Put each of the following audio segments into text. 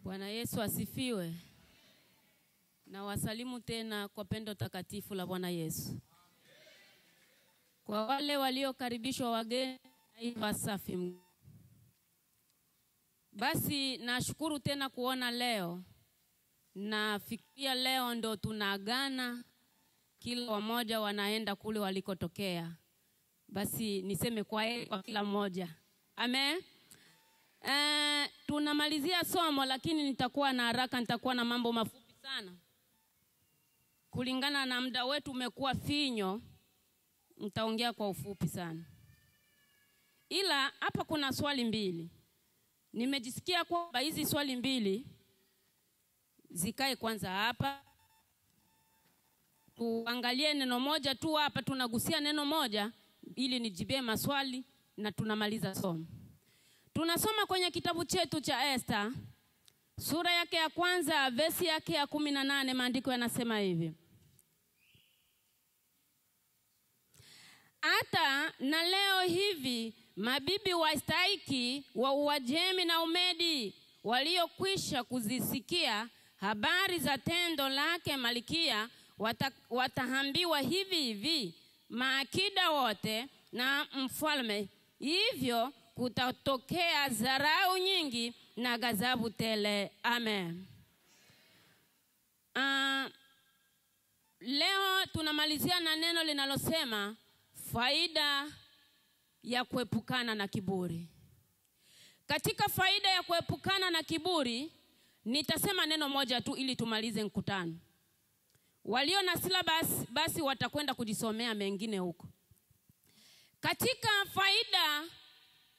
Bwana Yesu asifiwe. Na wasalimu tena kwa pendo takatifu la Bwana Yesu. Kwa wale waliokaribishwa wageni na wasafi. Basi nashukuru tena kuona leo. Nafikiria leo ndo tunaagana, kila mmoja wanaenda kule walikotokea. Basi niseme kwa kila mmoja. Amen. Tunamalizia somo lakini nitakuwa na haraka, nitakuwa na mambo mafupi sana. Kulingana na muda wetu umekuwa finyo, nitaongea kwa ufupi sana. Ila hapa kuna swali mbili. Nimejisikia kwamba hizi swali mbili zikae kwanza hapa. Tuangalie neno moja tu hapa, tunagusia neno moja ili nijibie maswali na tunamaliza somo. Tunasoma kwenye kitabu chetu cha Esther, sura yake ya kwanza, verse yake ya 18, maandiko yanasema hivi. Hata na leo hivi mabibi wastahiki wa Uajemi na Umedi waliokwisha kuzisikia habari za tendo lake Malkia watahambiwa hivi hivi maakida wote na mfalme, hivyo kutatokea dharau nyingi na ghadhabu tele. Amen. Leo tunamalizia na neno linalosema faida ya kuepukana na kiburi. Katika faida ya kuepukana na kiburi, nitasema neno moja tu ili tumalize mkutano. Walio na syllabus basi watakwenda kujisomea mengine huko. Katika faida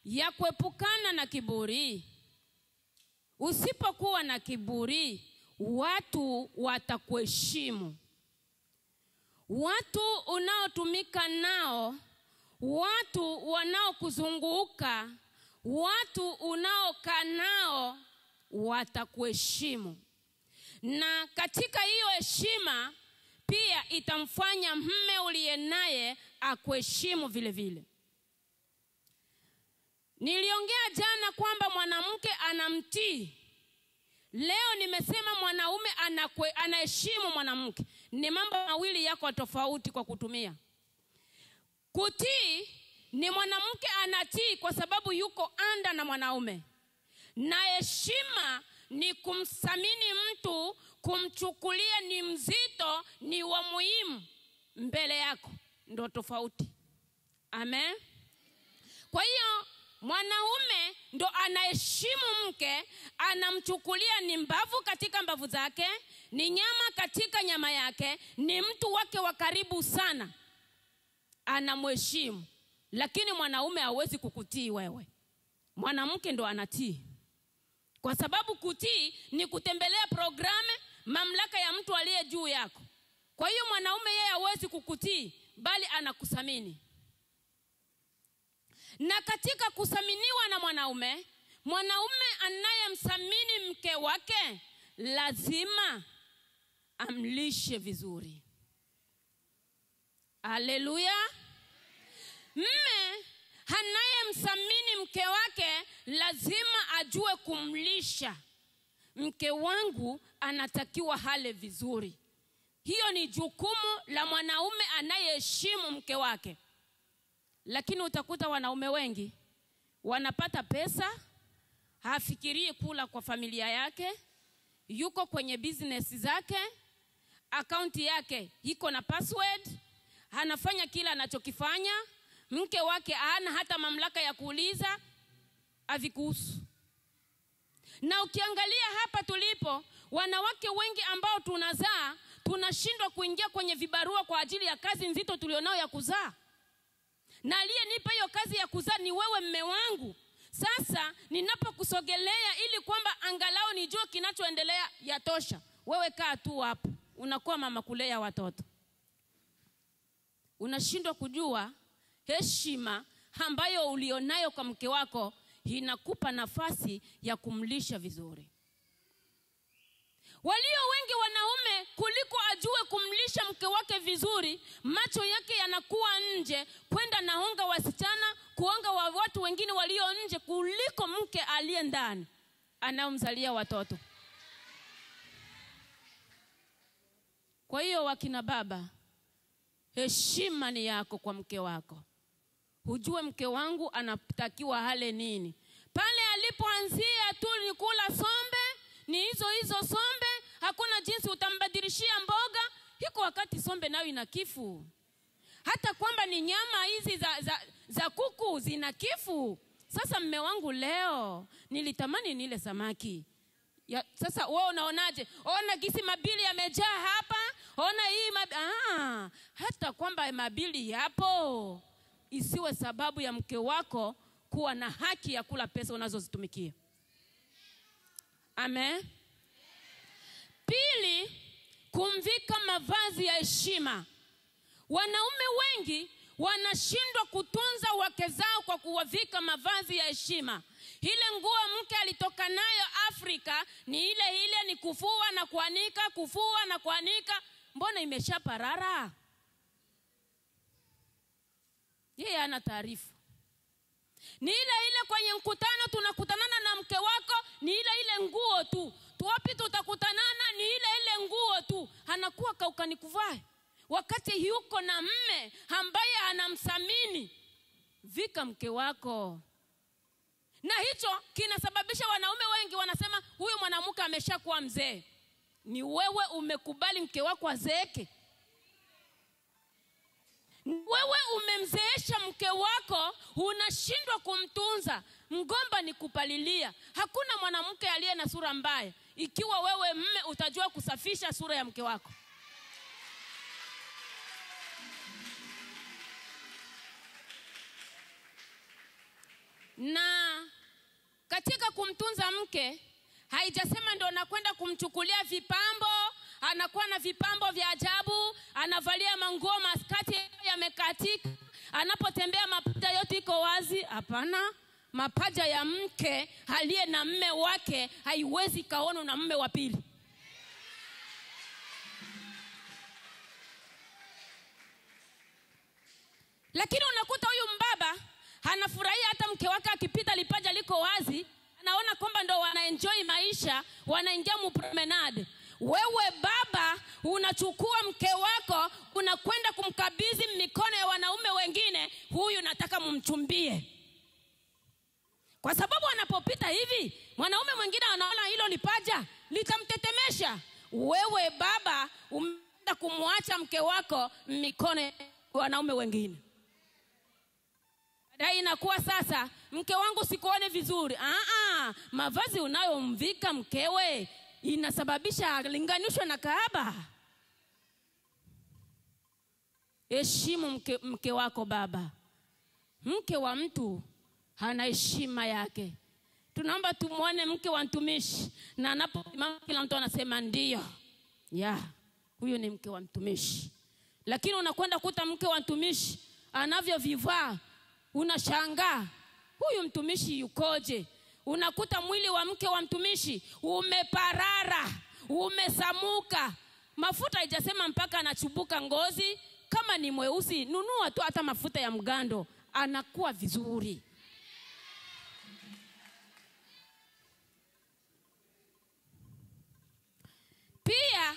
ya kuepukana na kiburi, usipokuwa na kiburi, watu watakuheshimu. Watu unaotumika nao, watu wanaokuzunguka, watu unaokaa nao watakuheshimu. Na katika hiyo heshima pia itamfanya mume uliye naye akuheshimu vile vile. Niliongea jana kwamba mwanamke anamtii. Leo nimesema mwanaume anaheshimu mwanamke. Ni mambo mawili yako tofauti kwa kutumia. Kutii ni mwanamke anatii kwa sababu yuko anda na mwanaume. Na heshima ni kumthamini mtu, kumchukulia ni mzito, ni wa muhimu mbele yako. Ndio tofauti. Amen. Kwa hiyo mwanaume ndo anaheshimu mke, anamchukulia ni mbavu katika mbavu zake, ni nyama katika nyama yake, ni mtu wake wa karibu sana. Anamheshimu. Lakini mwanaume hawezi kukutii wewe. Mwanamke ndo anatii. Kwa sababu kutii ni kutembelea programu, mamlaka ya mtu aliye juu yako. Kwa hiyo mwanaume yeye hawezi kukutii, bali anakuthamini. Na katika kuthaminiwa na mwanaume anayemthamini mke wake lazima amlishe vizuri. Haleluya. Mume anayemthamini mke wake lazima ajue kumlisha. Mke wangu anatakiwa hale vizuri. Hiyo ni jukumu la mwanaume anayeheshimu mke wake. Lakini utakuta wanaume wengi wanapata pesa, hafikirii kula kwa familia yake, yuko kwenye business zake, account yake iko na password, anafanya kila anachokifanya, mke wake hana hata mamlaka ya kuuliza, havikuhusu. Na ukiangalia hapa tulipo, wanawake wengi ambao tunazaa, tunashindwa kuingia kwenye vibarua kwa ajili ya kazi nzito tulionao ya kuzaa. Na aliyenipa hiyo kazi ya kuzaa ni wewe mume wangu. Sasa ninapokusogelea ili kwamba angalau nijue kinachoendelea yatosha. Wewe kaa tu hapo. Unakuwa mama kulea watoto. Unashindwa kujua heshima ambayo ulionayo kwa mke wako inakupa nafasi ya kumlisha vizuri. Walio wengi wanaume kuliko ajue kumlisha mke wake vizuri, macho yake yanakuwa nje, kwenda naonga wasichana, kuonga watu wengine walio nje kuliko mke aliye ndani anaomzalia watoto. Kwa hiyo wakina baba, heshima ni yako kwa mke wako. Ujue mke wangu anatakiwa hale nini. Pale alipoanzia tu ni kula sombe, ni hizo sombe, hakuna jinsi utambadilishia mboga. Hiko wakati sombe nayo ina kifu. Hata kwamba ni nyama hizi za kuku zina kifu. Sasa mme wangu leo nilitamani nile samaki. Sasa wewe unaonaje? Ona gisi mabili yamejaa hapa. Ona hii hata kwamba mabili yapo, isiwe sababu ya mke wako kuwa na haki ya kula pesa unazozitumikia. Amen. Pili, kumvika mavazi ya heshima. Wanaume wengi wanashindwa kutunza wake zao kwa kuwavika mavazi ya heshima. Ile nguo mke alitoka nayo Afrika ni ile ni kufua na kuanika, kufua na kuanika. Mbona imeshaparara? Yeye hana taarifa. Ni ile kwenye mkutano tunakutanana na mke wako, ni ile nguo tu. Tuwapi tutakutanana, ni ile nguo tu. Anakuwa kaukani kuvae. Wakati yuko na mme ambaye anamsamini. Vika mke wako. Na hicho kinasababisha wanaume wengi wanasema huyu mwanamke ameshakuwa mzee. Ni wewe umekubali mke wako azeeke. Wewe umemzeesha mke wako, unashindwa kumtunza. Mgomba ni kupalilia. Hakuna mwanamke aliye na sura mbaya. Ikiwa wewe mme utajua kusafisha sura ya mke wako. Na katika kumtunza mke, haijasema ndo nakwenda kumchukulia vipambo, anakuwa na vipambo vya ajabu, anavalia manguo maskati yamekatika, anapotembea mapaja yote iko wazi. Hapana. Mapaja ya mke aliye na mme wake haiwezi kaona na mme wa pili. Lakini unakuta huyu mbaba anafurahia hata mke wake akipita lipaja liko wazi, anaona kwamba ndo wanaenjoy maisha, wanaingia mupromenade. Wewe baba unachukua mke wako, unakwenda kumkabidhi mikono ya wanaume wengine, huyu nataka mumchumbie. Kwa sababu anapopita hivi, mwanaume mwingine anaona hilo lipaja litamtetemesha. Wewe baba umeenda kumwacha mke wako mikono ya wanaume wengine. Baadaye inakuwa sasa, mke wangu sikuone vizuri. Mavazi unayomvika mkewe inasababisha alinganishwe na kahaba. Heshimu mke wako baba. Mke wa mtu hana heshima yake. Tunaomba tumuone mke wa mtumishi, na anaposimama kila mtu anasema ndio. Huyu ni mke wa mtumishi. Lakini unakwenda kuta mke wa mtumishi anavyovivaa, unashangaa huyu mtumishi yukoje? Unakuta mwili wa mke wa mtumishi umeparara, umesamuka. Mafuta haijasema mpaka anachubuka ngozi. Kama ni mweusi, nunua tu hata mafuta ya mgando, anakuwa vizuri. Pia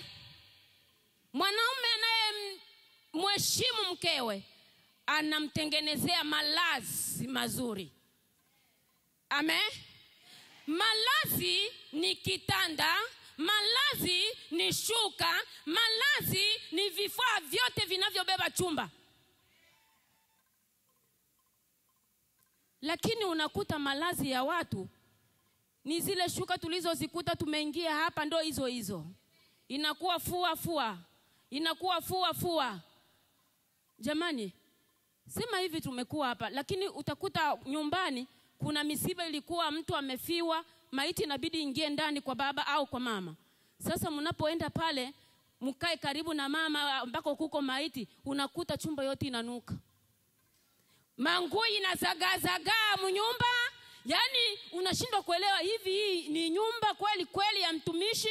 mwanaume anayemheshimu mkewe anamtengenezea malazi mazuri. Amen. Malazi ni kitanda, malazi ni shuka, malazi ni vifaa vyote vinavyobeba chumba. Lakini unakuta malazi ya watu ni zile shuka tulizozikuta tumeingia hapa, ndo hizo. Inakuwa fua. Inakuwa fua. Jamani, sema hivi tumekuwa hapa, lakini utakuta nyumbani kuna misiba ilikuwa mtu amefiwa, maiti inabidi ingie ndani kwa baba au kwa mama. Sasa mnapoenda pale, mkae karibu na mama ambako kuko maiti, unakuta chumba yote inanuka. Manguo inazaga mnyumba. Yaani unashindwa kuelewa hivi hii ni nyumba kweli ya mtumishi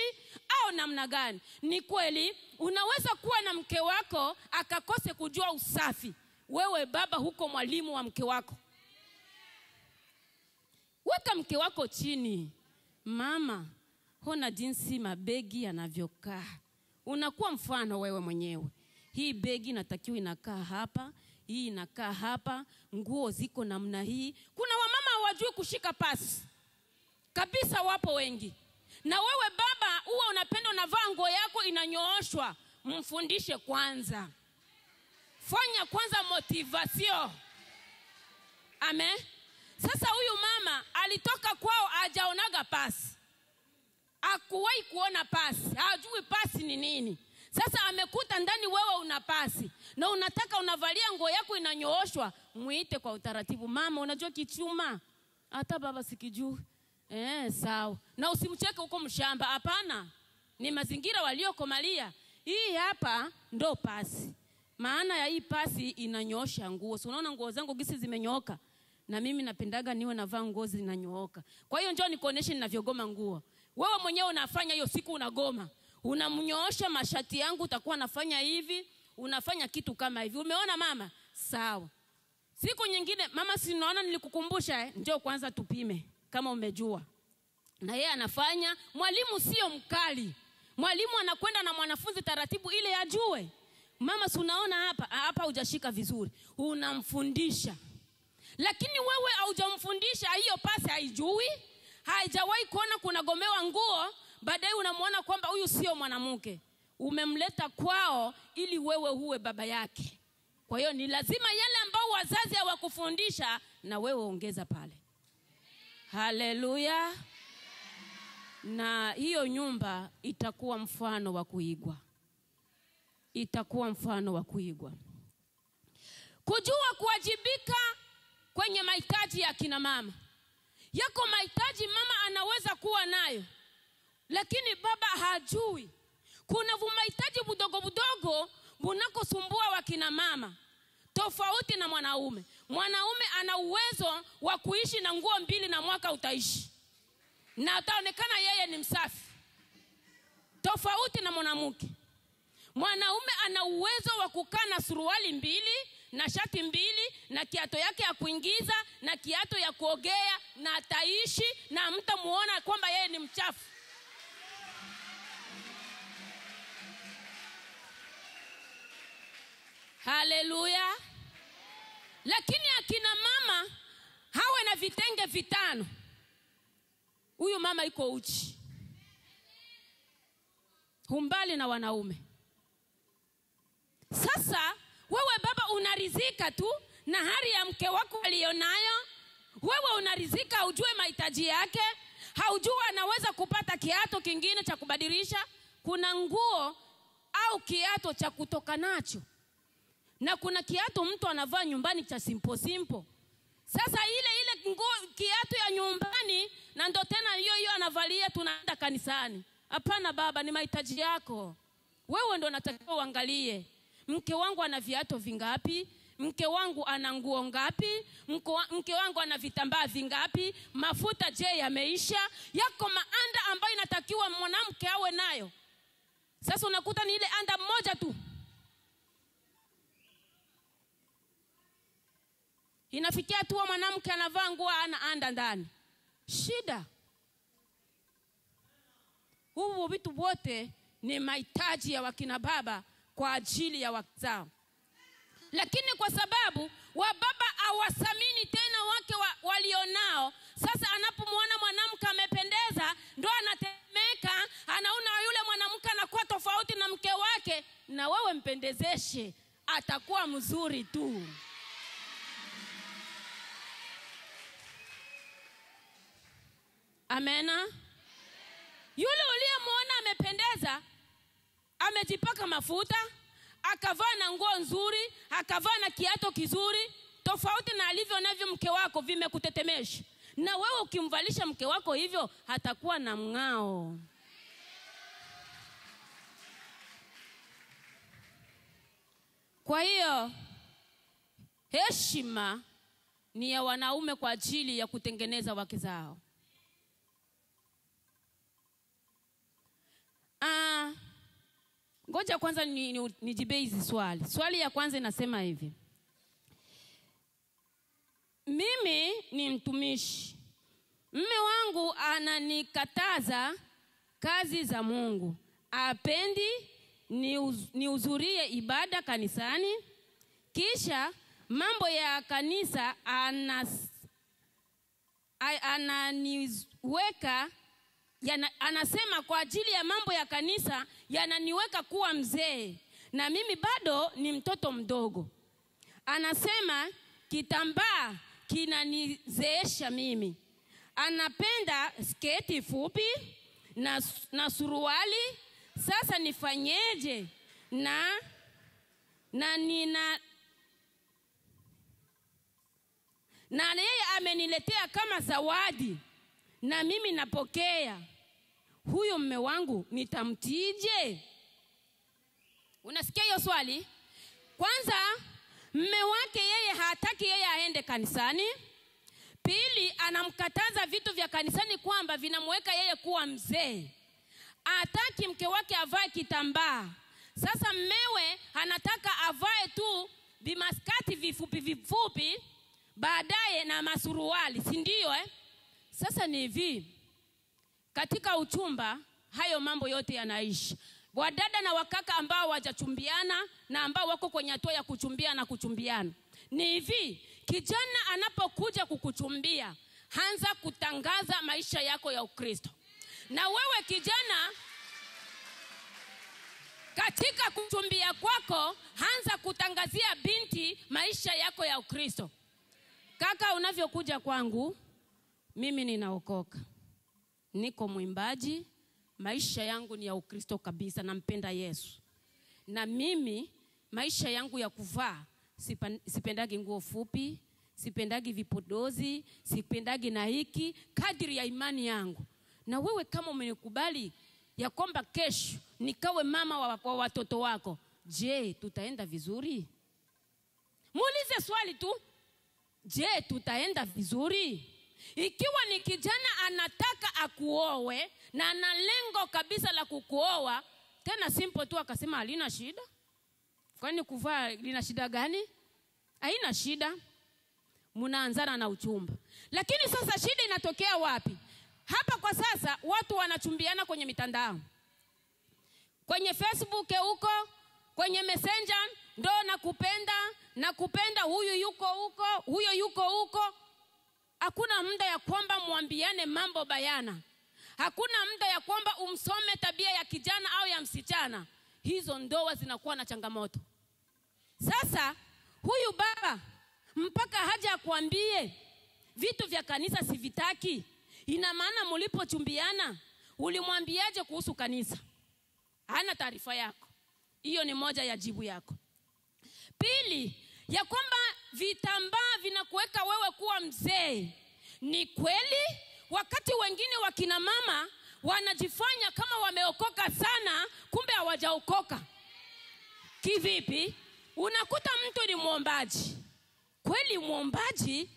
au namna gani? Ni kweli unaweza kuwa na mke wako akakose kujua usafi. Wewe baba huko mwalimu wa mke wako. Weka mke wako chini. Mama, hona jinsi mabegi yanavyokaa. Unakuwa mfano wewe mwenyewe. Hii begi natakiwa inakaa hapa, hii inakaa hapa, nguo ziko namna hii. Kuna wamama hawajui kushika pasi. Kabisa wapo wengi. Na wewe baba huwa unapenda unavaa nguo yako inanyooshwa, mfundishe kwanza. Fanya kwanza motivation. Amen. Sasa huyu mama alitoka kwao hajaonaga pasi. Hakuwahi kuona pasi. Hajui pasi ni nini. Sasa amekuta ndani wewe una pasi. Na unataka unavalia nguo yako inanyooshwa, muite kwa utaratibu. Mama, unajua kichuma? Hata baba sikijui. Sawa. Na usimcheke huko mshamba. Hapana. Ni mazingira waliokomalia. Hii hapa ndo pasi. Maana ya hii pasi inanyoosha nguo. So unaona nguo zangu gisi zimenyooka. Na mimi napendaga niwe navaa nguo zinanyooka. Kwa hiyo njoo nikuoneshe ninavyogoma nguo. Wewe mwenyewe unafanya hiyo siku unagoma. Unamnyoosha mashati yangu, utakuwa nafanya hivi, unafanya kitu kama hivi. Umeona mama? Sawa. Siku nyingine, mama si unaona nilikukumbusha njoo kwanza tupime kama umejua. Na yeye anafanya, mwalimu sio mkali. Mwalimu anakwenda na mwanafunzi taratibu ile ajue. Mama si unaona hapa hujashika vizuri. Unamfundisha. Lakini wewe haujamfundisha, hiyo pasi haijui. Haijawahi kuona kuna gomewa nguo, baadaye unamuona kwamba huyu sio mwanamke. Umemleta kwao ili wewe uwe baba yake. Kwa hiyo ni lazima yale ambao wazazi hawakufundisha na wewe ongeza pale. Haleluya. Na hiyo nyumba itakuwa mfano wa kuigwa. Itakuwa mfano wa kuigwa. Kujua kuwajibika kwenye mahitaji ya kina mama. Yako mahitaji mama anaweza kuwa nayo, lakini baba hajui. Kuna mahitaji budogo budogo bunakosumbua wakina mama. Tofauti na mwanaume. Mwanaume ana uwezo wa kuishi na nguo 2 na mwaka utaishi. Na ataonekana yeye ni msafi. Tofauti na mwanamke. Mwanaume ana uwezo wa kukaa na suruali 2 na shati 2 na kiato yake ya kuingiza na kiato ya kuogea, na ataishi na mtamuona kwamba yeye ni mchafu. Haleluya. Lakini akina mama hawe na vitenge 5. Huyu mama iko uchi. Humbali na wanaume. Sasa wewe baba unarizika tu na hali ya mke wako alionayo. Wewe unarizika, ujue mahitaji yake. Haujua anaweza kupata kiato kingine cha kubadilisha. Kuna nguo au kiato cha kutoka nacho. Na kuna kiato mtu anavaa nyumbani cha simple. Sasa ile nguo kiato ya nyumbani na ndo tena hiyo anavalia tunaenda kanisani. Hapana baba, ni mahitaji yako. Wewe ndo unatakiwa uangalie. Mke wangu ana viato vingapi? Mke wangu ana nguo ngapi? Mke wangu ana vitambaa vingapi? Mafuta je yameisha? Yako maanda ambayo inatakiwa mwanamke awe nayo. Sasa unakuta ni ile anda moja tu. Inafikia tu mwanamke anavaa nguo ana anda ndani. Shida. Huo vitu wote ni mahitaji ya wakina baba kwa ajili ya wazao. Lakini kwa sababu wababa hawasamini tena wake walionao, sasa anapomwona mwanamke amependeza ndo anatemeka, anaona yule mwanamke anakuwa tofauti na mke wake. Na wewe mpendezeshe, atakuwa mzuri tu. Amena. Yule uliyemuona amependeza, amejipaka mafuta, akavaa na nguo nzuri, akavaa na kiato kizuri, tofauti na alivyo navyo mke wako, vimekutetemesha. Na wewe ukimvalisha mke wako hivyo, hatakuwa na mng'ao. Kwa hiyo heshima ni ya wanaume kwa ajili ya kutengeneza wake zao. Ngoja kwanza nijibe hizi swali. Swali ya kwanza inasema hivi. Mimi ni mtumishi. Mume wangu ananikataza kazi za Mungu. Apendi nihudhurie ibada kanisani, kisha mambo ya kanisa ananiweka anasema kwa ajili ya mambo ya kanisa yananiweka kuwa mzee na mimi bado ni mtoto mdogo. Anasema kitambaa kinanizeesha mimi. Anapenda sketi fupi na suruali. Sasa nifanyeje? Na yeye ameniletea kama zawadi na mimi napokea. Huyo mume wangu nitamtije? Unasikia hiyo swali? Kwanza, mume wake yeye hataki yeye aende kanisani. Pili, anamkataza vitu vya kanisani kwamba vinamweka yeye kuwa mzee. Hataki mke wake avae kitambaa. Sasa mmewe anataka avae tu vimaskati vifupi baadaye na masuruali, si ndio Sasa ni hivi, katika uchumba hayo mambo yote yanaishi. Wadada na wakaka ambao hawajachumbiana na ambao wako kwenye hatua ya kuchumbia na kuchumbiana, ni hivi, kijana anapokuja kukuchumbia, anza kutangaza maisha yako ya Ukristo. Na wewe kijana, katika kuchumbia kwako, anza kutangazia binti maisha yako ya Ukristo. Kaka, unavyokuja kwangu, mimi ninaokoka, niko mwimbaji, maisha yangu ni ya Ukristo kabisa, nampenda Yesu. Na mimi maisha yangu ya kuvaa, sipendagi nguo fupi, sipendagi vipodozi, sipendagi na hiki, kadiri ya imani yangu. Na wewe kama umenikubali ya kwamba kesho nikawe mama wa watoto wako, je, tutaenda vizuri? Muulize swali tu, je, tutaenda vizuri? Ikiwa ni kijana anataka akuowe na ana lengo kabisa la kukuoa, tena simple tu akasema halina shida. Kwani kuvaa lina shida gani? Haina shida. Mnaanzana na uchumba. Lakini sasa shida inatokea wapi? Hapa kwa sasa watu wanachumbiana kwenye mitandao. Kwenye Facebook huko, kwenye Messenger, ndo nakupenda, huyu yuko huko, huyo yuko huko. Hakuna muda ya kwamba muambiane mambo bayana. Hakuna muda ya kwamba umsome tabia ya kijana au ya msichana. Hizo ndoa zinakuwa na changamoto. Sasa huyu baba mpaka haja akuambie vitu vya kanisa sivitaki. Ina maana mlipochumbiana ulimwambiaje kuhusu kanisa? Hana taarifa yako. Hiyo ni moja ya jibu yako. Pili, ya kwamba vitambaa vinakuweka wewe kuwa mzee. Ni kweli wakati wengine wakina mama wanajifanya kama wameokoka sana, kumbe hawajaokoka. Kivipi? Unakuta mtu ni muombaji. Kweli muombaji,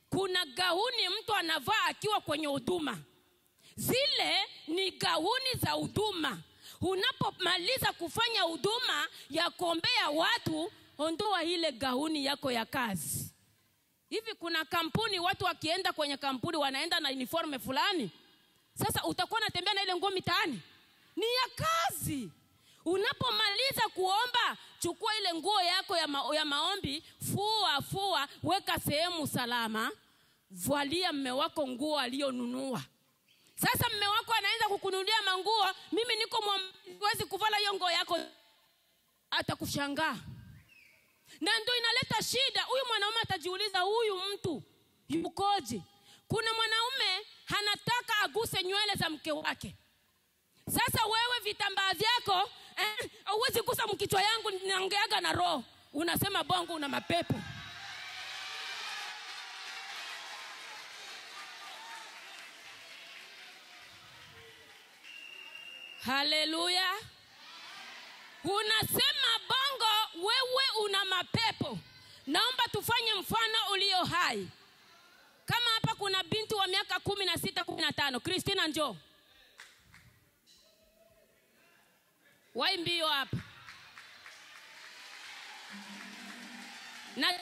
kuna gauni mtu anavaa akiwa kwenye huduma. Zile ni gauni za huduma. Unapomaliza kufanya huduma ya kuombea watu, ondoa ile gauni yako ya kazi. Hivi kuna kampuni watu wakienda kwenye kampuni wanaenda na uniforme fulani. Sasa utakuwa unatembea na ile nguo mitaani? Ni ya kazi. Unapomaliza kuomba, chukua ile nguo yako ya maombi, fua, weka sehemu salama, valia mume wako nguo aliyonunua. Sasa mume wako anaanza kukununulia manguo, mimi niko siwezi kuvala hiyo nguo yako, atakushangaa. Na ndio inaleta shida. Huyu mwanaume atajiuliza, huyu mtu yukoje? Kuna mwanaume anataka aguse nywele za mke wake. Sasa wewe vitambaa vyako, huwezi gusa mkichwa yangu, ninaongeaga na roho. Unasema bongo una mapepo. Haleluya. Unasema bongo, wewe una mapepo. Naomba tufanye mfano ulio hai. Kama hapa kuna binti wa miaka 16, 15. Christina njoo. Wai mbio hapa. Na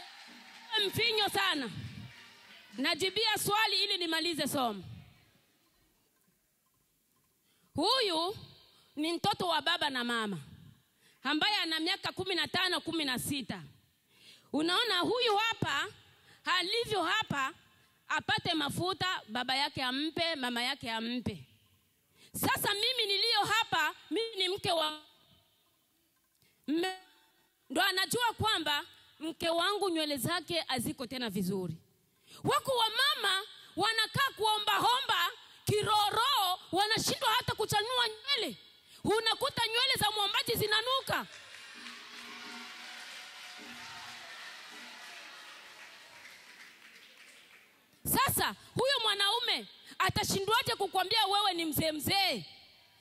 mfinyo sana. Najibia swali ili nimalize somo. Huyu ni mtoto wa baba na mama. ambaye ana miaka 15, 16. Unaona huyu hapa alivyo hapa, apate mafuta, baba yake ampe, mama yake ampe. Sasa mimi nilio hapa, mimi ni mke wa ndo anajua kwamba mke wangu nywele zake haziko tena vizuri. Wako wa mama wanakaa kuomba kiroro, wanashindwa hata kuchanua nywele. Unakuta nywele za mwombaji zinanuka. Sasa huyo mwanaume atashindwaje kukwambia wewe ni mzee?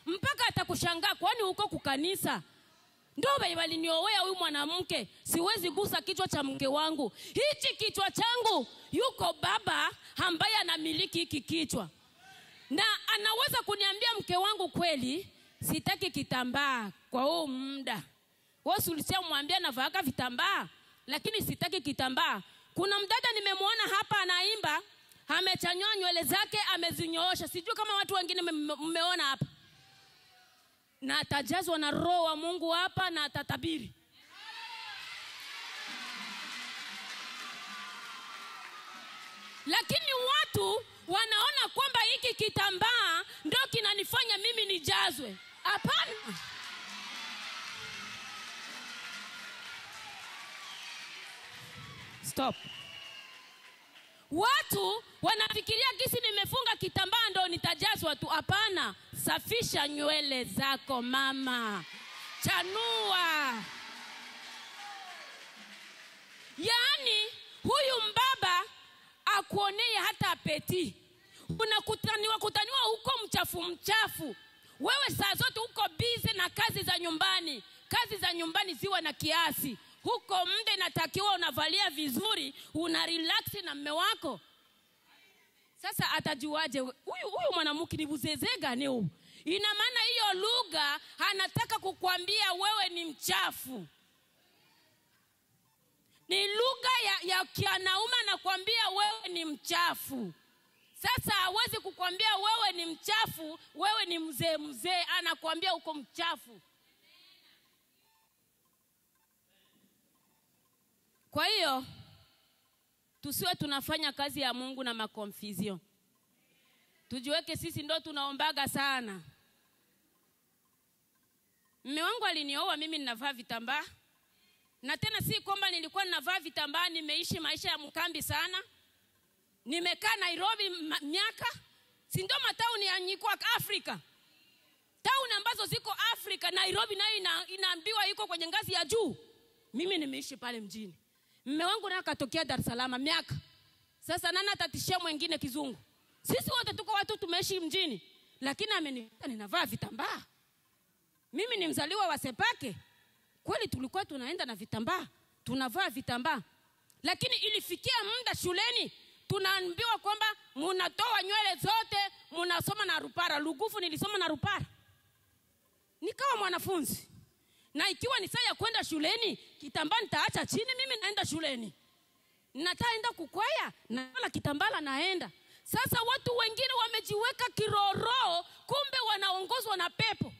Mpaka atakushangaa, kwani uko kukanisa? Ndio bali niowea huyu mwanamke, siwezi gusa kichwa cha mke wangu. Hichi kichwa changu yuko baba ambaye anamiliki hiki kichwa. Na anaweza kuniambia mke wangu, kweli sitaki kitambaa kwa huu muda. Wewe ulishamwambia navaaka vitambaa, lakini sitaki kitambaa. Kuna mdada nimemwona hapa anaimba, amechanyoa nywele zake, amezinyoosha. Sijui kama watu wengine mmeona hapa. Na atajazwa na roho wa Mungu hapa na atatabiri. Lakini watu wanaona kwamba hiki kitambaa ndio kinanifanya mimi nijazwe. Hapana. Stop. Watu wanafikiria kisi nimefunga kitambaa ndio nitajazwa tu. Hapana. Safisha nywele zako mama. Chanua. Yaani huyu mbaba akuonee hata apeti. Unakutaniwa huko mchafu. Wewe saa zote uko busy na kazi za nyumbani. Kazi za nyumbani ziwe na kiasi. Huko mde natakiwa unavalia vizuri, una relax na mume wako. Sasa atajuaje huyu mwanamke ni buzeze gani huyu? Ina maana hiyo lugha anataka kukuambia wewe ni mchafu. Ni lugha ya kianaume, anakuambia wewe ni mchafu. Sasa hawezi kukuambia wewe ni mchafu, wewe ni mzee, anakuambia uko mchafu. Kwa hiyo tusiwe tunafanya kazi ya Mungu na makonfuzio. Tujiweke sisi ndo tunaombaga sana. Mume wangu alinioa mimi ninavaa vitambaa. Na tena si kwamba nilikuwa ninavaa vitambaa, nimeishi maisha ya mkambi sana. Nimekaa Nairobi miaka. Si ndio matauni ya nyikwa Afrika. Tauni ambazo ziko Afrika, Nairobi nayo inaambiwa iko kwenye ngazi ya juu. Mimi nimeishi pale mjini. Mume wangu naye akatokea Dar es Salaam miaka. Sasa nani atatishia mwingine kizungu? Sisi wote tuko watu tumeishi mjini. Lakini amenikuta ninavaa vitambaa. Mimi ni mzaliwa wa Sepake. Kweli tulikuwa tunaenda na vitambaa, tunavaa vitambaa. Lakini ilifikia muda shuleni tunaambiwa kwamba mnatoa nywele zote, mnasoma na rupara. Lugufu nilisoma na rupara. Nikawa mwanafunzi. Na ikiwa ni saa ya kwenda shuleni, kitambaa nitaacha chini, mimi naenda shuleni. Nataenda kukwaya, na wala kitambala naenda. Sasa watu wengine wamejiweka kiroro, kumbe wanaongozwa na pepo.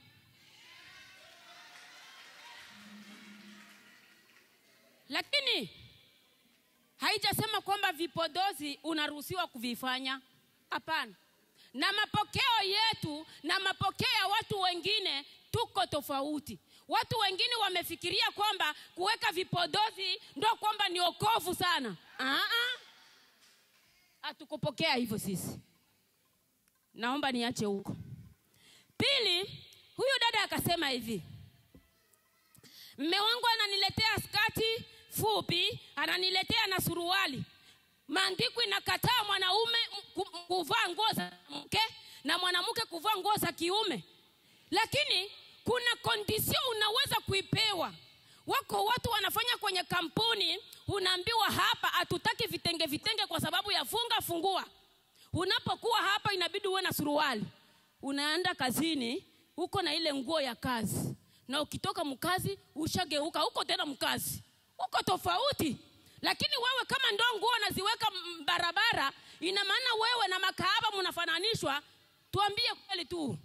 Lakini haijasema kwamba vipodozi unaruhusiwa kuvifanya. Hapana. Na mapokeo yetu na mapokeo ya watu wengine tuko tofauti. Watu wengine wamefikiria kwamba kuweka vipodozi ndio kwamba ni wokovu sana. Hatukupokea hivyo sisi. Naomba niache huko. Pili, huyu dada akasema hivi. Mume wangu ananiletea skati fupi, ananiletea na suruali. Maandiko inakataa mwanaume kuvaa nguo za mke na mwanamke kuvaa nguo za kiume. Lakini kuna condition unaweza kuipewa. Wako watu wanafanya kwenye kampuni, unaambiwa hapa hatutaki vitenge kwa sababu ya fungua. Unapokuwa hapa inabidi uwe na suruali. Unaenda kazini, uko na ile nguo ya kazi. Na ukitoka mkazi, ushageuka huko tena mkazi. Uko tofauti. Lakini wewe kama ndo nguo unaziweka barabara, ina maana wewe na makahaba mnafananishwa. Tuambie kweli tu.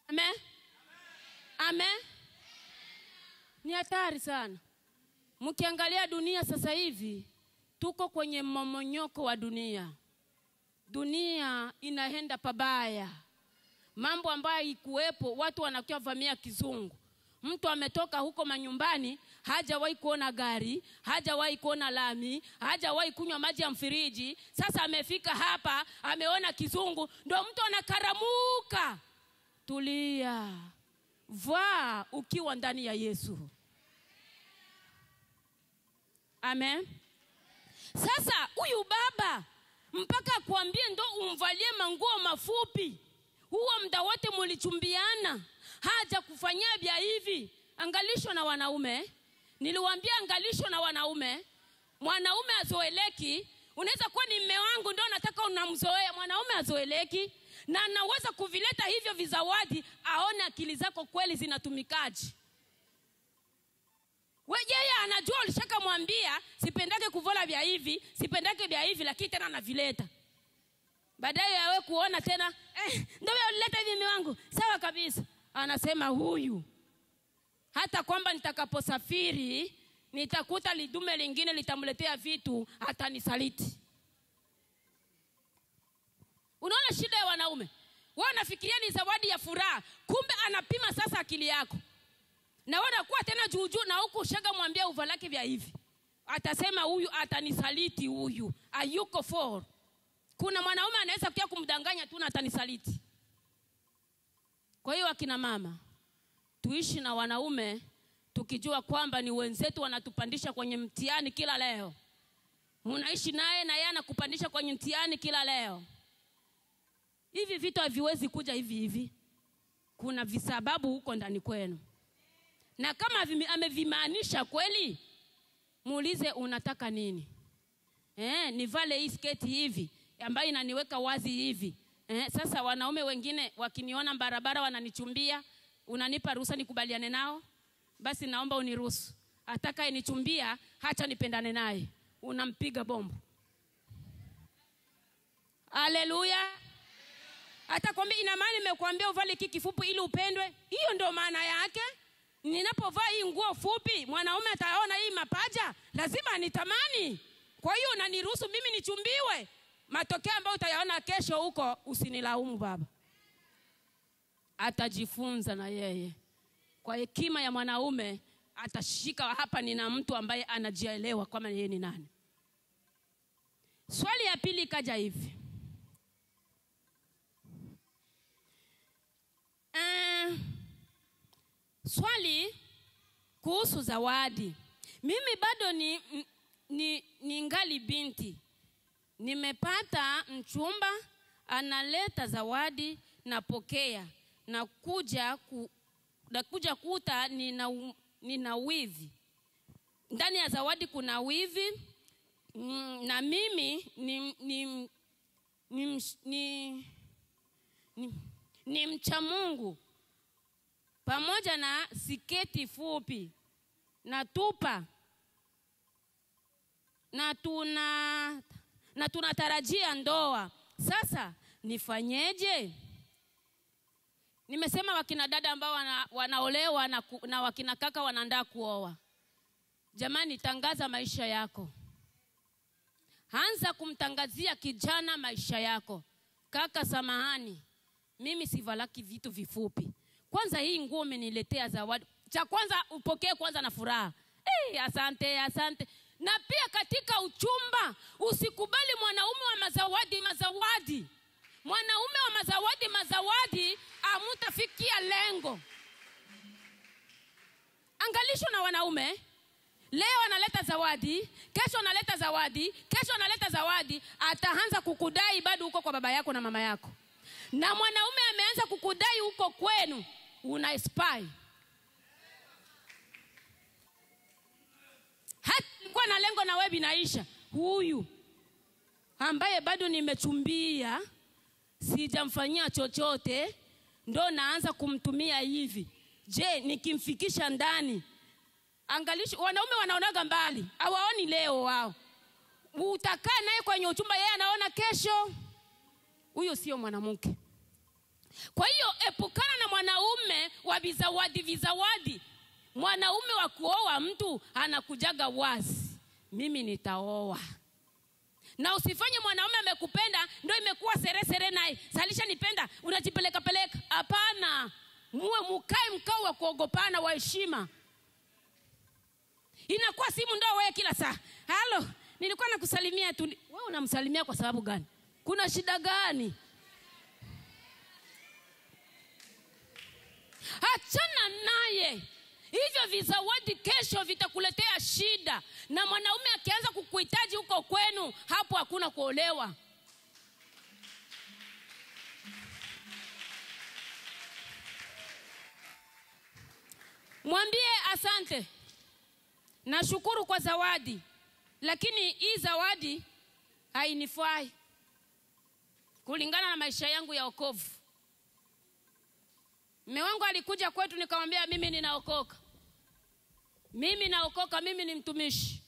Amen. Amen. Ni hatari sana. Mkiangalia dunia sasa hivi, tuko kwenye mmomonyoko wa dunia. Dunia inaenda pabaya. Mambo ambayo ikuwepo, watu wanakuwa vamia kizungu. Mtu ametoka huko manyumbani, hajawahi kuona gari, hajawahi kuona lami, hajawahi kunywa maji ya mfereji. Sasa amefika hapa, ameona kizungu, ndio mtu anakaramuka. Tulia. Vaa ukiwa ndani ya Yesu. Amen. Sasa huyu baba mpaka kuambie ndo umvalie manguo mafupi. Huo muda wote mlichumbiana, haja kufanyia bia hivi. Angalisho na wanaume. Niliwaambia angalisho na wanaume. Mwanaume azoeleki. Unaweza kuwa ni mume wangu ndio nataka unamzoea. Mwanaume azoeleki na anaweza kuvileta hivyo vizawadi, aone akili zako kweli zinatumikaje. Yeye anajua ulishaka mwambia sipendake kuvola vya hivi, sipendake vya hivi, lakini tena anavileta. Baadaye yawe kuona tena, ndio ulileta hivi mume wangu. Sawa kabisa. Anasema huyu, hata kwamba nitakaposafiri nitakuta lidume lingine litamletea vitu, atanisaliti. Unaona shida ya wanaume? Wao wanafikiria ni zawadi ya furaha, kumbe anapima sasa akili yako. Na wanakuwa tena juujuu na huko shaga mwambia uvalake vya hivi. Atasema huyu atanisaliti huyu. Ayuko for. Kuna mwanaume anaweza kuja kumdanganya tu na atanisaliti. Kwa hiyo akina mama, tuishi na wanaume tukijua kwamba ni wenzetu wanatupandisha kwenye mtihani kila leo. Unaishi naye na yeye anakupandisha kwenye mtihani kila leo. Hivi vitu haviwezi kuja hivi hivi. Kuna visababu huko ndani kwenu. Na kama amevimaanisha kweli, muulize unataka nini? Nivale hii sketi hivi ambayo inaniweka wazi hivi. Sasa wanaume wengine wakiniona barabara wananichumbia, unanipa ruhusa nikubaliane nao? Basi naomba uniruhusu. Ataka inichumbia, hacha nipendane naye. Unampiga bombo. Haleluya. Hata kwambia ina maana nimekuambia uvale kiki fupi ili upendwe. Hiyo ndio maana yake. Ninapovaa hii nguo fupi, mwanaume ataona hii mapaja, lazima anitamani. Kwa hiyo unaniruhusu mimi nichumbiwe. Matokeo ambayo utayaona kesho huko, usinilaumu baba. Atajifunza na yeye. Kwa hekima ya mwanaume atashika hapa nina mtu ambaye anajielewa kama yeye ni nani. Swali ya pili kaja hivi. Swali kuhusu zawadi. Mimi bado ni ngali binti. Nimepata mchumba, analeta zawadi, napokea. Na kuja kuta nina wivi. Ndani ya zawadi kuna wivi. Na mimi ni mcha Mungu. Pamoja na siketi fupi. Natupa. Na tunatarajia ndoa. Sasa nifanyeje? Nimesema wakina dada ambao wanaolewa na wakina kaka wanaandaa kuoa. Jamani, tangaza maisha yako. Anza kumtangazia kijana maisha yako. Kaka samahani, mimi sivalaki vitu vifupi. Kwanza hii nguo umeniletea zawadi. Cha kwanza upokee kwanza na furaha. Asante, asante. Na pia katika uchumba, usikubali mwanaume wa mazawadi. Mwanaume wa mazawadi, hamtafikia lengo. Angalisho na wanaume. Leo analeta zawadi, kesho analeta zawadi, kesho analeta zawadi, ataanza kukudai bado huko kwa baba yako na mama yako. Na mwanaume ameanza kukudai huko kwenu, una spy. Hata kwa na lengo na wewe binaisha. Huyu ambaye bado nimechumbia, sijamfanyia chochote, ndo naanza kumtumia hivi. Je, nikimfikisha ndani? Angalisho, wanaume wanaonaga mbali, hawaoni leo wao. Utakaa naye kwenye uchumba, yeye anaona kesho. Huyo sio mwanamke. Kwa hiyo epukana na mwanaume wa vizawadi. Mwanaume wa kuoa mtu anakujaga wazi, mimi nitaoa. Na usifanye mwanaume amekupenda ndio imekuwa sere naye, salisha nipenda unajipeleka. Hapana, muwe mkao wa kuogopana, wa heshima. Inakuwa simu ndio wewe kila saa, halo nilikuwa nakusalimia tu. Wewe unamsalimia kwa sababu gani? Kuna shida gani? Achana naye. Hivyo vizawadi kesho vitakuletea shida. Na mwanaume akianza kukuhitaji huko kwenu, hapo hakuna kuolewa. Mwambie asante, nashukuru kwa zawadi, lakini hii zawadi hainifai kulingana na maisha yangu ya wokovu. Mume wangu alikuja kwetu, nikamwambia mimi ninaokoka. Mimi ni mtumishi.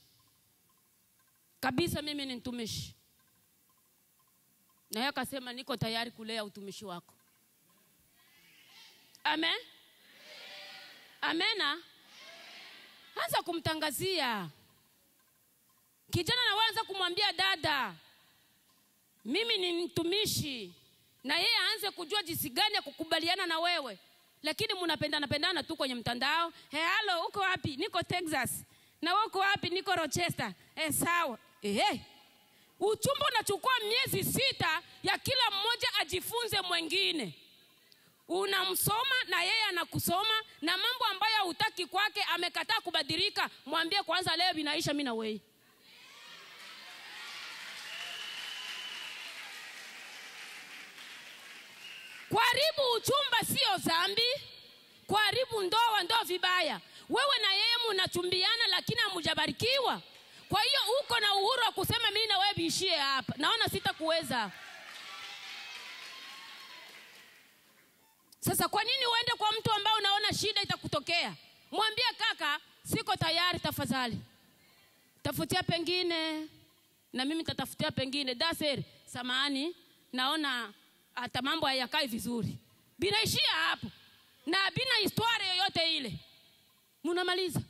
Kabisa mimi ni mtumishi. Na yeye akasema niko tayari kulea utumishi wako. Amen. Amena. Anza kumtangazia. Kijana na waanza kumwambia dada, mimi ni mtumishi. Na yeye aanze kujua jinsi gani ya kukubaliana na wewe. Lakini mnapendana tu kwenye mtandao. Hello, uko wapi? Niko Texas. Na wewe uko wapi? Niko Rochester. Sawa. Uchumba unachukua miezi 6 ya kila mmoja ajifunze mwingine. Unamsoma na yeye anakusoma, na mambo ambayo hutaki kwake amekataa kubadilika, mwambie kwanza leo binaisha mimi na wewe. Kuharibu uchumba sio dhambi. Kuharibu ndoa ndio vibaya. Wewe na yeye mnachumbiana lakini hamjabarikiwa. Kwa hiyo uko na uhuru wa kusema mimi na wewe biishie hapa. Naona sitakuweza. Sasa kwa nini uende kwa mtu ambao unaona shida itakutokea? Mwambie kaka, siko tayari tafadhali. Tafutia pengine na mimi nitatafutia pengine. Daseri, samahani, naona hata mambo hayakai vizuri. Binaishia hapo. Na bina historia yoyote ile. Mnamaliza.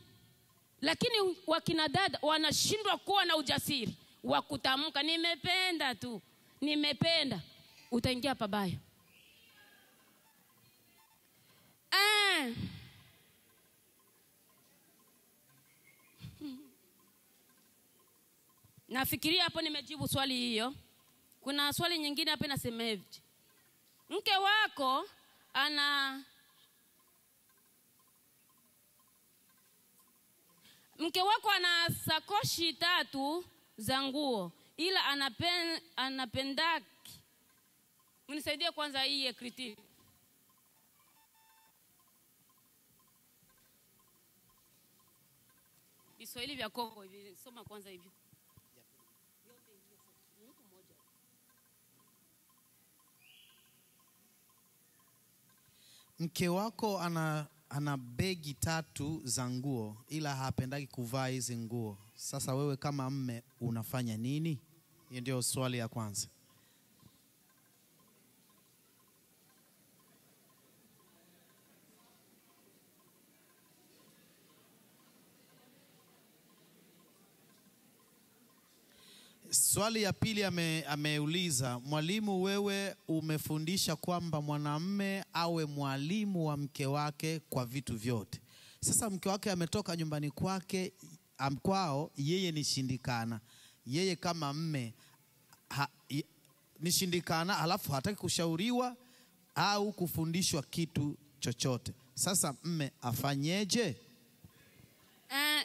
Lakini wakina dada wanashindwa kuwa na ujasiri wa kutamka nimependa tu. Nimependa. Utaingia pabaya. Nafikiria hapo nimejibu swali hiyo. Kuna swali nyingine hapa inasema hivi. Mke wako ana sakoshi 3 za nguo, ila anapendaki. Mnisaidie kwanza hii critique. Kiswahili vya Kongo hivi, soma kwanza hivi. Mke wako ana begi 3 za nguo, ila hapendaki kuvaa hizi nguo. Sasa wewe kama mme unafanya nini? Hiyo ndio swali ya kwanza. Swali ya pili ameuliza, mwalimu, wewe umefundisha kwamba mwanamume awe mwalimu wa mke wake kwa vitu vyote. Sasa mke wake ametoka nyumbani kwake kwao, yeye ni shindikana. Yeye kama mme ni shindikana, alafu hataki kushauriwa au kufundishwa kitu chochote. Sasa mme afanyeje?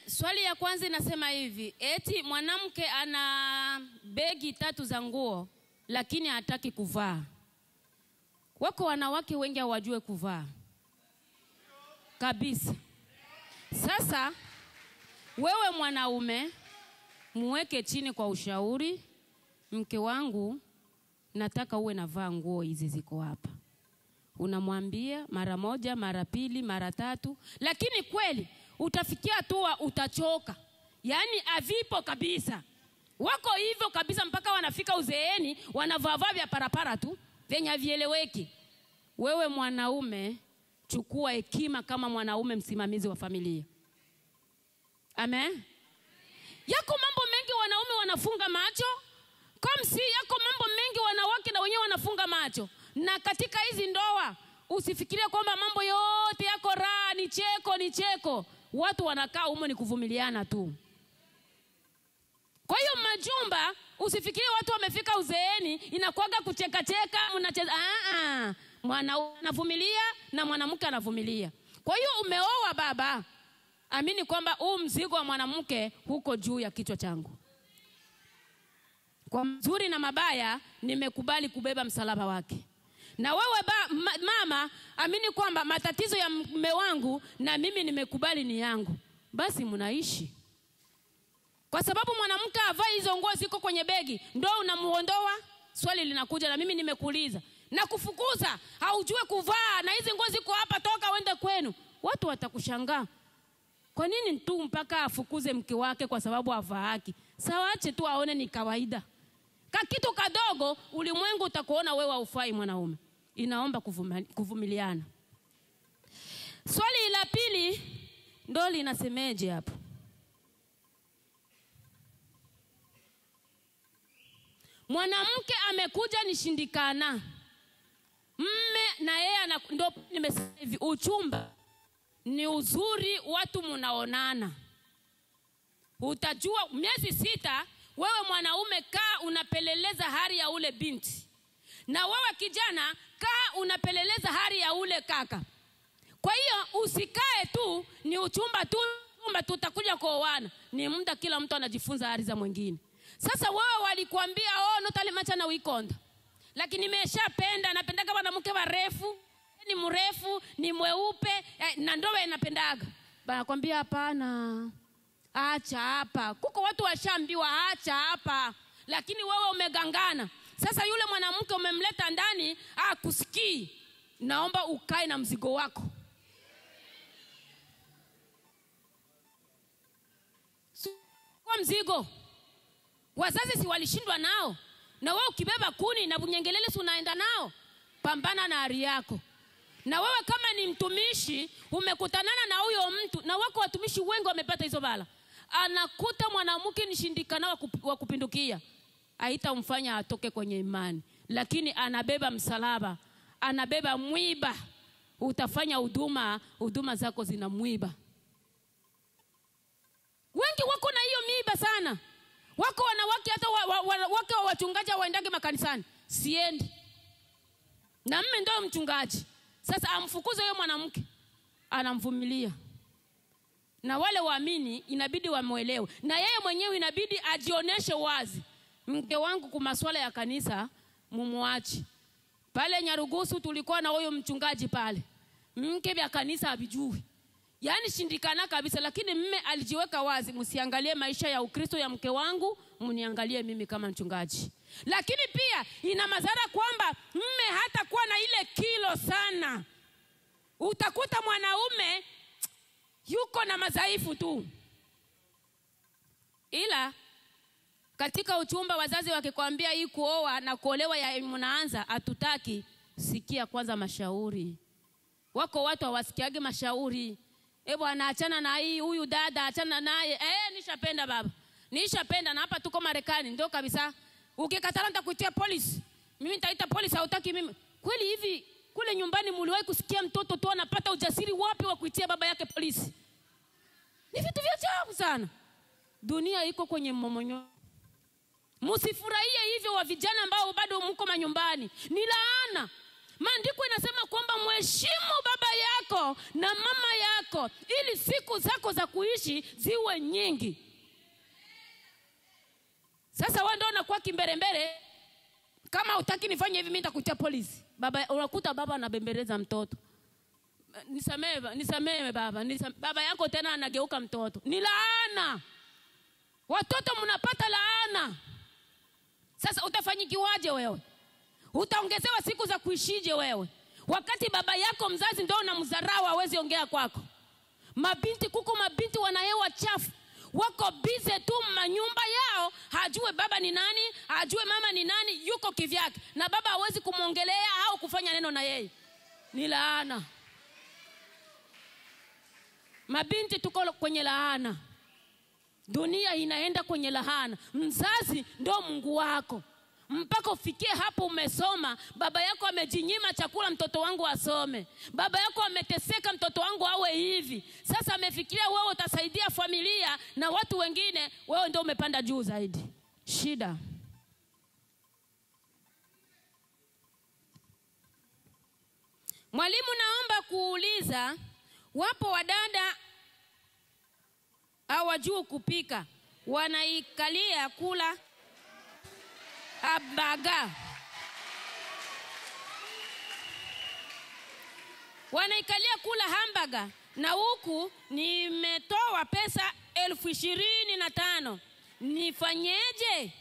Swali ya kwanza inasema hivi, eti mwanamke ana begi 3 za nguo lakini hataki kuvaa. Wako wanawake wengi hawajui kuvaa kabisa. Sasa wewe mwanaume muweke chini kwa ushauri, mke wangu nataka uwe navaa nguo hizi ziko hapa. Unamwambia mara 1, mara 2, mara 3, lakini kweli utafikia tu utachoka. Yaani avipo kabisa. Wako hivyo kabisa mpaka wanafika uzeeni wanavaa vya parapara tu, venye vieleweki. Wewe mwanaume chukua hekima kama mwanaume msimamizi wa familia. Amen. Yako mambo mengi wanaume wanafunga macho, komsi yako mambo mengi wanawake na wenyewe wanafunga macho. Na katika hizi ndoa usifikirie kwamba mambo yote yako raha, ni cheko. Watu wanakaa humo ni kuvumiliana tu. Kwa hiyo majumba usifikirie watu wamefika uzeeni inakuaga kucheka mnacheza. Mwanaume anavumilia na mwanamke anavumilia. Kwa hiyo umeoa baba, amini kwamba huu mzigo wa mwanamke huko juu ya kichwa changu. Kwa mazuri na mabaya nimekubali kubeba msalaba wake. Na wewe mama, amini kwamba matatizo ya mume wangu na mimi nimekubali ni yangu. Basi mnaishi. Kwa sababu mwanamke avai hizo nguo ziko kwenye begi, ndio unamuondoa? Swali linakuja na mimi nimekuuliza. Na kufukuza, haujue kuvaa na hizi nguo ziko hapa, toka uende kwenu. Watu watakushangaa. Kwa nini tu mpaka afukuze mke wake kwa sababu havaaki? Sawache tu aone ni kawaida. Kitu kadogo ulimwengu utakuona wewe haufai mwanaume. Inaomba kuvumiliana. Swali la pili ndio linasemeje hapo? Mwanamke amekuja nishindikana. Mme na yeye ndio nimesema hivi, uchumba ni uzuri watu mnaonana. Utajua miezi 6 wewe mwanaume kaa unapeleleza hali ya ule binti. Na wewe kijana kaa unapeleleza hali ya ule kaka. Kwa hiyo usikae tu ni uchumba tu, tutakuja kuoana. Ni muda kila mtu anajifunza hali za mwingine. Sasa wewe walikuambia notale machana wikonda. Lakini nimeshapenda, napendaga mwanamke warefu, ni mrefu, ni mweupe, na ndoa inapendaga. Banakwambia hapana. Acha hapa. Kuko watu washaambiwa acha hapa. Lakini wewe umegangana. Sasa yule mwanamke umemleta ndani, kusikii. Naomba ukae na mzigo wako. Kwa mzigo. Wazazi si walishindwa nao. Na wewe ukibeba kuni na bunyengelele unaenda nao. Pambana na hali yako. Na wewe kama ni mtumishi umekutanana na huyo mtu, na wako watumishi wengi wamepata hizo bala. Anakuta mwanamke nishindikana wa kupindukia. Haitamfanya atoke kwenye imani. Lakini anabeba msalaba, anabeba mwiba. Utafanya huduma zako zina mwiba. Wengi wako na hiyo miiba sana. Wako wanawake hata wake wa wachungaji waendage makanisani. Siendi. Na mme ndio mchungaji. Sasa amfukuze yule mwanamke. Anamvumilia. Na wale waamini inabidi wamuelewe. Na yeye mwenyewe inabidi ajioneshe wazi. Mke wangu kwa masuala ya kanisa mumuache. Pale Nyarugusu tulikuwa na huyo mchungaji pale. Mke vya kanisa habijui. Yaani shindikana kabisa, lakini mme alijiweka wazi, msiangalie maisha ya Ukristo ya mke wangu, mniangalie mimi kama mchungaji. Lakini pia ina madhara kwamba mme hata kuwa na ile kilo sana. Utakuta mwanaume yuko na madhaifu tu. Ila katika uchumba wazazi wakikwambia hii kuoa na kuolewa ya mnaanza hatutaki, sikia kwanza mashauri. Wako watu hawasikiage mashauri. Bwana achana na hii, huyu dada achana naye. Nishapenda baba. Nishapenda na hapa tuko Marekani ndio kabisa. Ukikatana nitakuitia polisi. Mimi nitaita polisi, hautaki mimi. Kweli hivi kule nyumbani mliwahi kusikia mtoto tu anapata ujasiri wapi wa kuitia baba yake polisi? Ni vitu vya ajabu sana. Dunia iko kwenye mmomonyo. Msifurahie hivyo wa vijana ambao bado mko manyumbani. Ni laana. Maandiko inasema kwamba mheshimu baba yako na mama yako ili siku zako za kuishi ziwe nyingi. Sasa wewe ndio unakuwa kimbelembele. Kama utaki nifanye hivi mimi nitakutia polisi. Baba, unakuta baba anabembeleza mtoto. Nisamehe baba. Baba yako tena anageuka mtoto. Ni laana. Watoto mnapata laana. Sasa utafanyikiwaje wewe? Utaongezewa siku za kuishije wewe? Wakati baba yako mzazi ndio unamdharau, hawezi ongea kwako. Mabinti kuko mabinti wanahewa chafu. Wako bize tu manyumba yao, hajue baba ni nani, hajue mama ni nani, yuko kivyake. Na baba hawezi kumuongelea au kufanya neno na yeye. Ni laana. Mabinti tuko kwenye laana. Dunia inaenda kwenye laana. Mzazi ndo Mungu wako. Mpaka ufikie hapo umesoma, baba yako amejinyima chakula mtoto wangu asome. Baba yako ameteseka mtoto wangu awe hivi. Sasa amefikiria wewe utasaidia familia na watu wengine, wewe ndio umepanda juu zaidi. Shida. Mwalimu, naomba kuuliza, wapo wadada hawajui kupika, wanaikalia kula hamburger. Wanaikalia kula hamburger na huku nimetoa pesa 25,000. Nifanyeje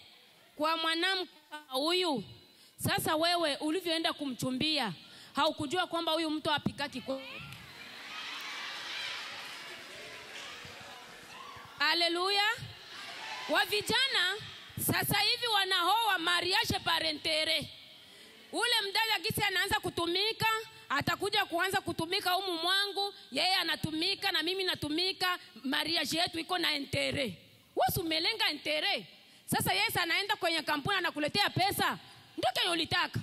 kwa mwanamke huyu? Sasa wewe ulivyoenda kumchumbia, haukujua kwamba huyu mtu apikaki kwa. Haleluya. Wa vijana sasa hivi wanaoa mariage parentere. Ule mdada gisi anaanza kutumika, atakuja kuanza kutumika humu mwangu, yeye anatumika na mimi natumika, mariage yetu iko na intere. Wewe umelenga intere. Sasa yeye anaenda kwenye kampuni anakuletea pesa. Ndio kenye ulitaka.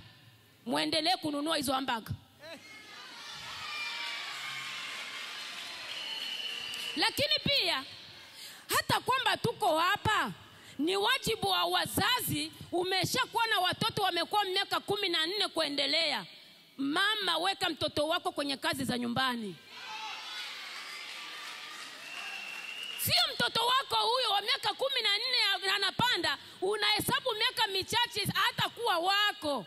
Muendelee kununua hizo hamburger. Lakini pia hata kwamba tuko hapa, ni wajibu wa wazazi. Umeshakuwa na watoto wamekuwa miaka 14 kuendelea, mama, weka mtoto wako kwenye kazi za nyumbani. Sio mtoto wako huyo wa miaka 14 anapanda, unahesabu miaka michache hata kuwa wako.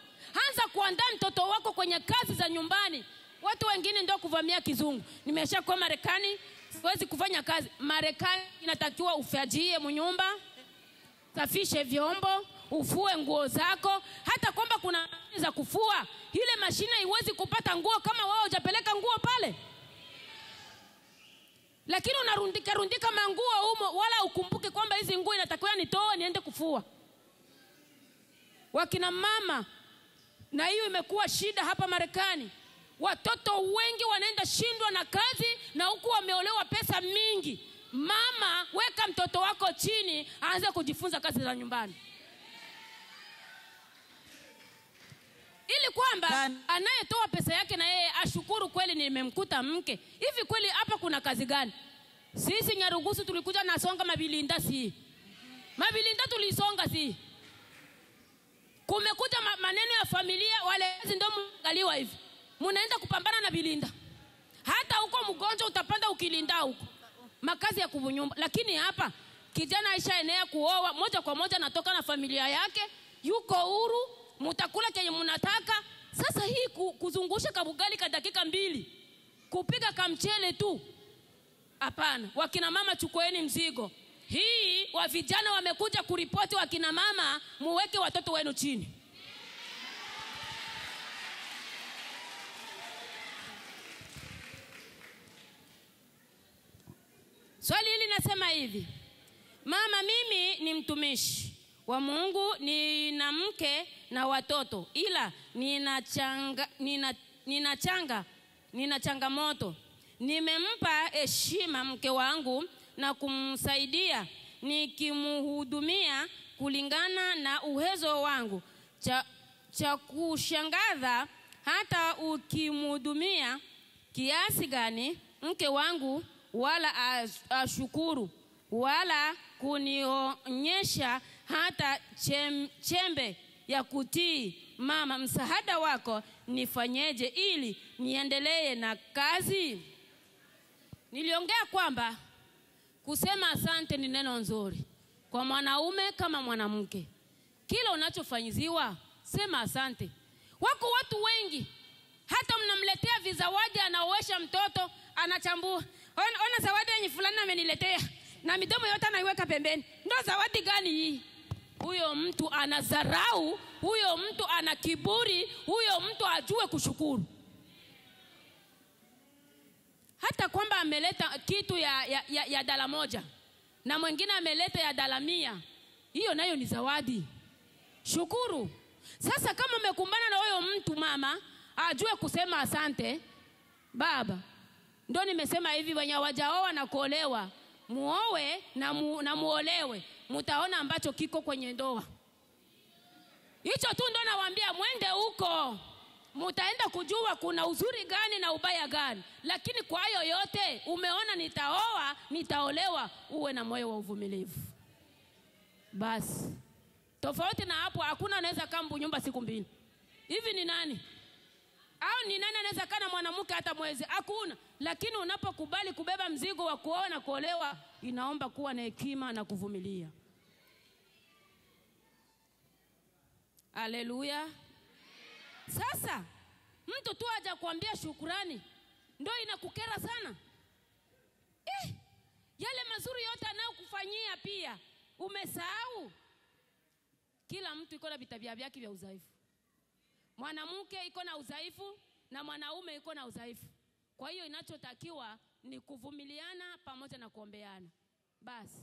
Anza kuandaa mtoto wako kwenye kazi za nyumbani. Watu wengine ndio kuvamia kizungu. Nimeshakuwa Marekani, siwezi kufanya kazi. Marekani inatakiwa ufajie mnyumba, safishe vyombo, ufue nguo zako. Hata kwamba kuna za kufua, ile mashine haiwezi kupata nguo kama wao hujapeleka nguo pale. Lakini unarundika manguo humo, wala ukumbuke kwamba hizi nguo inatakiwa nitoe niende kufua. Wakina mama, na hiyo imekuwa shida hapa Marekani. Watoto wengi wanaenda shindwa na kazi na huku wameolewa pesa mingi. Mama, weka mtoto wako chini, aanze kujifunza kazi za nyumbani. Ili kwamba anayetoa pesa yake na yeye ashukuru, kweli nimemkuta mke. Hivi kweli hapa kuna kazi gani? Sisi Nyarugusu tulikuja na songa mabilinda si. Mabilinda tulisonga si. Kumekuja maneno ya familia, walezi ndio mngaliwa hivi. Munaenda kupambana na bilinda. Hata huko mgonjwa utapanda ukilinda huko. Makazi ya kubunyumba. Lakini hapa kijana Aisha enea kuoa moja kwa moja, natoka na familia yake, yuko huru, mtakula kenye mnataka. Sasa hii kuzungusha kabugali kwa dakika 2, kupika kamchele tu, hapana. Wakina mama, chukueni mzigo. Hii wa vijana wamekuja kuripoti, wakina mama, muweke watoto wenu chini. Swali hili nasema hivi: mama, mimi ni mtumishi wa Mungu, nina mke na watoto, ila nina changamoto. Nimempa heshima mke wangu na kumsaidia nikimhudumia kulingana na uwezo wangu. Cha kushangaza, hata ukimhudumia kiasi gani mke wangu wala ashukuru wala kunionyesha hata chembe ya kutii. Mama, msaada wako nifanyeje ili niendelee na kazi? Niliongea kwamba kusema asante ni neno nzuri kwa mwanaume kama mwanamke. Kila unachofanyiziwa sema asante. Wako watu wengi hata mnamletea vizawadi, anaoesha mtoto, anachambua, ona zawadi yenye fulani ameniletea, na midomo yote anaiweka pembeni. Ndio zawadi gani hii? Huyo mtu anadharau, huyo mtu ana kiburi, huyo mtu ajue kushukuru. Hata kwamba ameleta kitu ya dala moja na mwingine ameleta ya dala 100, hiyo nayo ni zawadi. Shukuru. Sasa kama umekumbana na huyo mtu, mama, ajue kusema asante. Baba, Ndio nimesema hivi, wenye hawajaoa na kuolewa, muoe na muolewe, mtaona ambacho kiko kwenye ndoa. Hicho tu ndo nawaambia, mwende huko, mtaenda kujua kuna uzuri gani na ubaya gani. Lakini kwa hayo yote, umeona nitaoa, nitaolewa, uwe na moyo wa uvumilivu. Basi. Tofauti na hapo, hakuna anaweza kaa nyumba siku 2. Hivi ni nani? Au ni nani anaweza kaa na mwanamke hata mwezi? Hakuna. Lakini unapokubali kubeba mzigo wa kuoa na kuolewa, inaomba kuwa na hekima na kuvumilia. Haleluya. Sasa mtu tu aje kuambia shukrani ndio inakukera sana. Yale mazuri yote anayokufanyia pia umesahau. Kila mtu iko na vitabia vyake vya udhaifu. Mwanamke iko na udhaifu na mwanaume iko na udhaifu. Kwa hiyo inachotakiwa ni kuvumiliana pamoja na kuombeana. Basi.